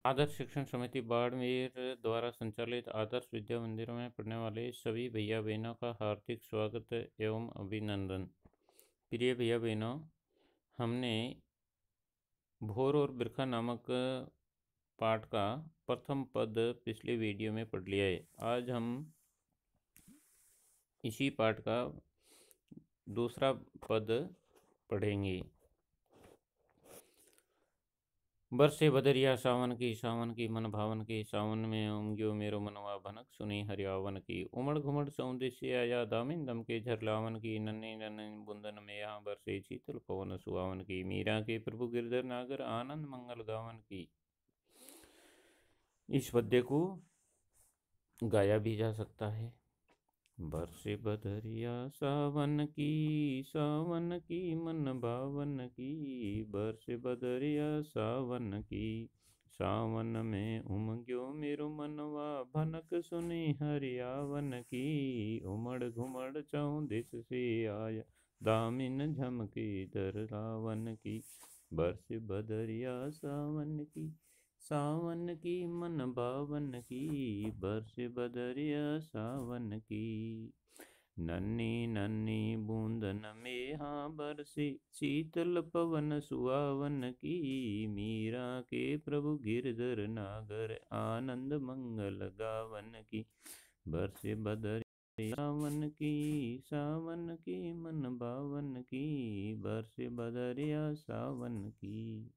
आदर्श शिक्षण समिति बाड़मेर द्वारा संचालित आदर्श विद्या मंदिरों में पढ़ने वाले सभी भैया बहनों का हार्दिक स्वागत एवं अभिनंदन। प्रिय भैया बहनों, हमने भोर और बिरखा नामक पाठ का प्रथम पद पिछले वीडियो में पढ़ लिया है। आज हम इसी पाठ का दूसरा पद पढ़ेंगे। बरसे बदरिया सावन की मन भावन की, सावन में उमग्यो मेरो मनवा भनक, सुनी हरियावन की। उमड़ घुमड़ सौंदे से आया, दामिन दम के झरलावन की, नन्ही नन्ही बुंदन में यहाँ बरसे शीतल पवन सुहावन की। मीरा के प्रभु गिरधर नागर, आनंद मंगल गावन की। इस पद्य को गाया भी जा सकता है। बरसे बदरिया सावन की मन भावन की, बरसे बदरिया सावन की, सावन में उमग्यो मेरो मनवा भनक, सुनी हरियावन की। उमड़ घुमड़ चौं दिस से आया, दामिन झमके दर रावन की। बरसे बदरिया सावन की मन भावन की, बरसे बदरिया सावन की। नन्ही नन्ही बूंदन में हाँ बरसे शीतल पवन सुहावन की। मीरा के प्रभु गिरधर नागर, आनंद मंगल गावन की। बरसे बदरिया सावन की मन भावन की, बरसे बदरिया सावन की।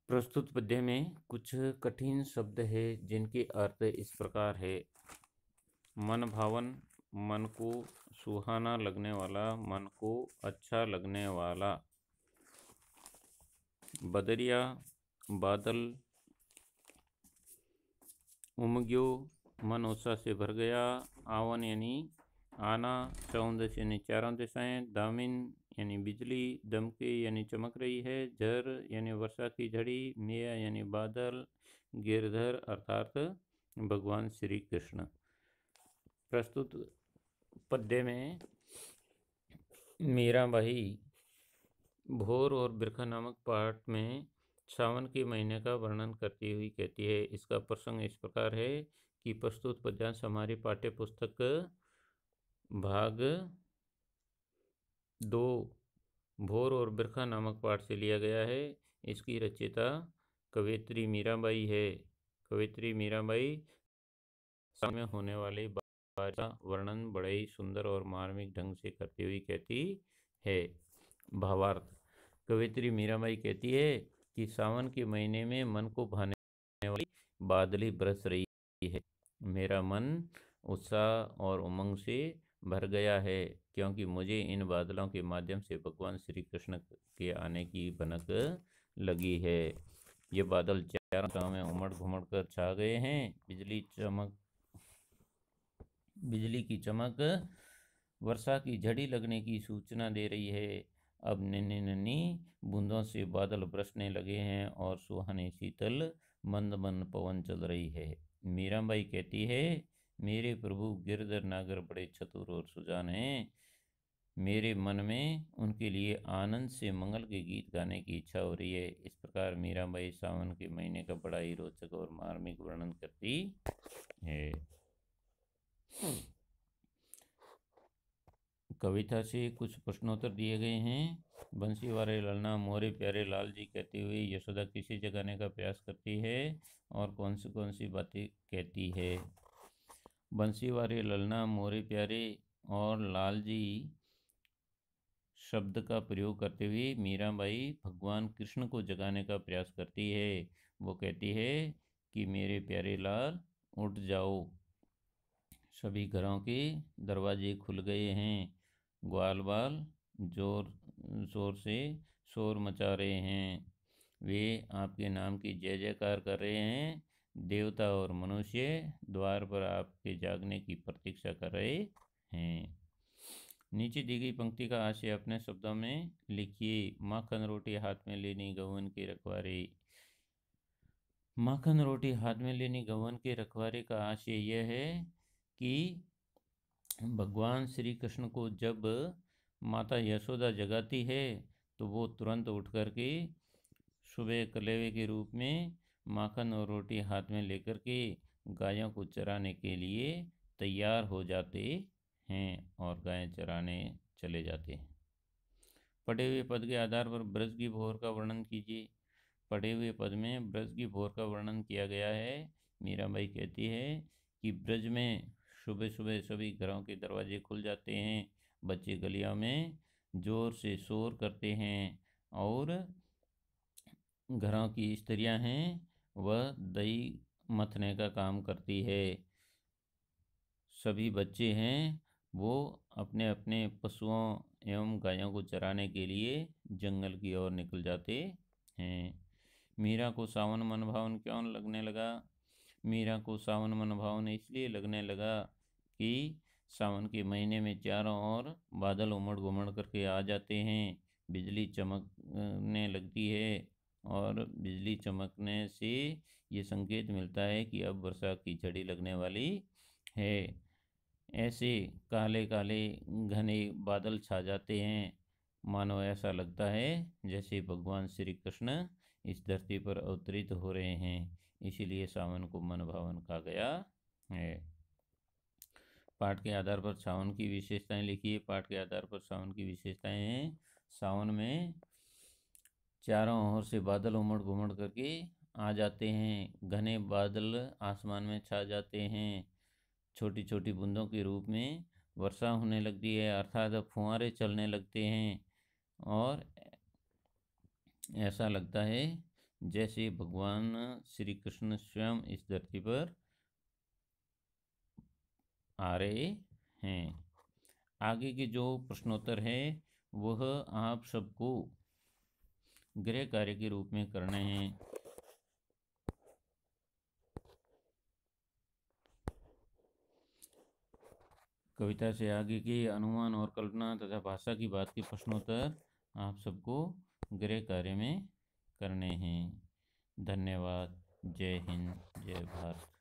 प्रस्तुत पद्य में कुछ कठिन शब्द है जिनके अर्थ इस प्रकार है। मन भावन, मन को सुहाना लगने वाला, मन को अच्छा लगने वाला। बदरिया, बादल। उमग्यो, मन उत्साह से भर गया। आवन यानी आना। चौदस यानी चारों दिशाएं। दामिन यानी बिजली। दमके यानी चमक रही है। झर यानी वर्षा की झड़ी। मेया यानी बादल। गिरधर अर्थात भगवान श्री कृष्ण। प्रस्तुत पद्य में मीराबाई भोर और बिरखा नामक पाठ में सावन के महीने का वर्णन करती हुई कहती है। इसका प्रसंग इस प्रकार है कि प्रस्तुत पद्यांश हमारी पाठ्य पुस्तक भाग 2 भोर और बिरखा नामक पाठ से लिया गया है। इसकी रचयिता कवयित्री मीराबाई है। कवयित्री मीराबाई सावन में होने वाले बारिश का वर्णन बड़े ही सुंदर और मार्मिक ढंग से करती हुई कहती है। भावार्थ: कवयित्री मीराबाई कहती है कि सावन के महीने में मन को भाने वाली बादली बरस रही है। मेरा मन उत्साह और उमंग से भर गया है, क्योंकि मुझे इन बादलों के माध्यम से भगवान श्री कृष्ण के आने की भनक लगी है। ये बादल चारों दिशाओं में उमड़ घुमड़ कर छा गए हैं। बिजली की चमक वर्षा की झड़ी लगने की सूचना दे रही है। अब नन्ही नन्ही बूंदों से बादल बरसने लगे हैं और सुहानी शीतल मंद मंद पवन चल रही है। मीराबाई कहती है, मेरे प्रभु गिरधर नागर बड़े चतुर और सुजान हैं। मेरे मन में उनके लिए आनंद से मंगल के गीत गाने की इच्छा हो रही है। इस प्रकार मीराबाई सावन के महीने का बड़ा ही रोचक और मार्मिक वर्णन करती है। कविता से कुछ प्रश्नोत्तर दिए गए हैं। बंसी वाले ललना मोरे प्यारे लाल जी कहते हुए यशोदा किसे जगाने का प्रयास करती है और कौन सी बातें कहती है। बंसी वाले ललना मोरे प्यारे और लाल जी शब्द का प्रयोग करते हुए मीराबाई भगवान कृष्ण को जगाने का प्रयास करती है। वो कहती है कि मेरे प्यारे लाल उठ जाओ, सभी घरों के दरवाजे खुल गए हैं। ग्वाल बाल जोर जोर से शोर मचा रहे हैं। वे आपके नाम की जय जयकार कर रहे हैं। देवता और मनुष्य द्वार पर आपके जागने की प्रतीक्षा कर रहे हैं। नीचे दी गई पंक्ति का आशय अपने शब्दों में लिखिए। माखन रोटी हाथ में लेनी गौवन की रखवारी। माखन रोटी हाथ में लेनी गवन के रखवारे का आशय यह है कि भगवान श्री कृष्ण को जब माता यशोदा जगाती है तो वो तुरंत उठ कर के सुबह कलेवे के रूप में माखन और रोटी हाथ में लेकर के गायों को चराने के लिए तैयार हो जाते हैं और गायें चराने चले जाते हैं। पढ़े हुए पद के आधार पर ब्रज की भोर का वर्णन कीजिए। पढ़े हुए पद में ब्रज की भोर का वर्णन किया गया है। मीराबाई कहती है कि ब्रज में सुबह सुबह सभी घरों के दरवाजे खुल जाते हैं, बच्चे गलियों में जोर से शोर करते हैं और घरों की स्त्रियां हैं वह दही मथने का काम करती है। सभी बच्चे हैं वो अपने अपने पशुओं एवं गायों को चराने के लिए जंगल की ओर निकल जाते हैं। मीरा को सावन मनभावन क्यों लगने लगा? मीरा को सावन मनभावन इसलिए लगने लगा कि सावन के महीने में चारों ओर बादल उमड़ घुमड़ करके आ जाते हैं, बिजली चमकने लगती है और बिजली चमकने से ये संकेत मिलता है कि अब वर्षा की झड़ी लगने वाली है। ऐसे काले काले घने बादल छा जाते हैं, मानो ऐसा लगता है जैसे भगवान श्री कृष्ण इस धरती पर अवतरित हो रहे हैं, इसीलिए सावन को मनभावन कहा गया है। पाठ के आधार पर सावन की विशेषताएं लिखिए। पाठ के आधार पर सावन की विशेषताएं हैं, सावन में चारों ओर से बादल उमड़ घुमड़ करके आ जाते हैं, घने बादल आसमान में छा जाते हैं, छोटी छोटी बूंदों के रूप में वर्षा होने लगती है, अर्थात फुहारे चलने लगते हैं और ऐसा लगता है जैसे भगवान श्री कृष्ण स्वयं इस धरती पर आ रहे हैं। आगे के जो प्रश्नोत्तर है वह आप सबको गृह कार्य के रूप में करने हैं। कविता से आगे के अनुमान और कल्पना तथा भाषा की बात के प्रश्नोत्तर आप सबको गृह कार्य में करने हैं। धन्यवाद। जय हिंद, जय भारत।